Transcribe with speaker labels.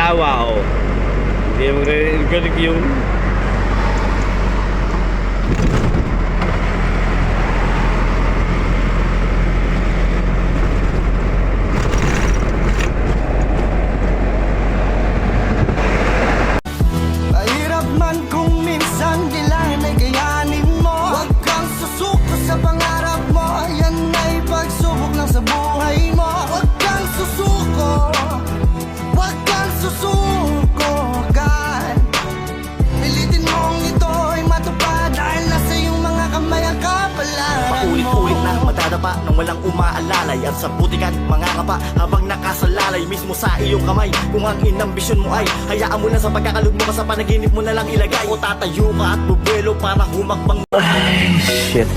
Speaker 1: asawa, oh. Hindi magre-record yung
Speaker 2: mahirap man kung minsan kailangan ay kayanin mo. Huwag kang susuko sa pangarap mo, yan ay pagsubok lang sa buhay mo. Huwag kang susuko, huwag kang susuko agad. Pilitin mong ito'y matupad dahil nasa iyong mga kamay ang kapalaran mo.
Speaker 3: Paulit-ulit na madadapa nang walang umaalalay at sa butikan mga kapa habang nakasalalay mismo sa iyong kamay. Kung ang inambisyon mo ay hayaan mo na sa pagkakalog mo ka sa panaginip mo na lang ilagay, o tatayo ka at bubuelo para humakbang.
Speaker 1: shit.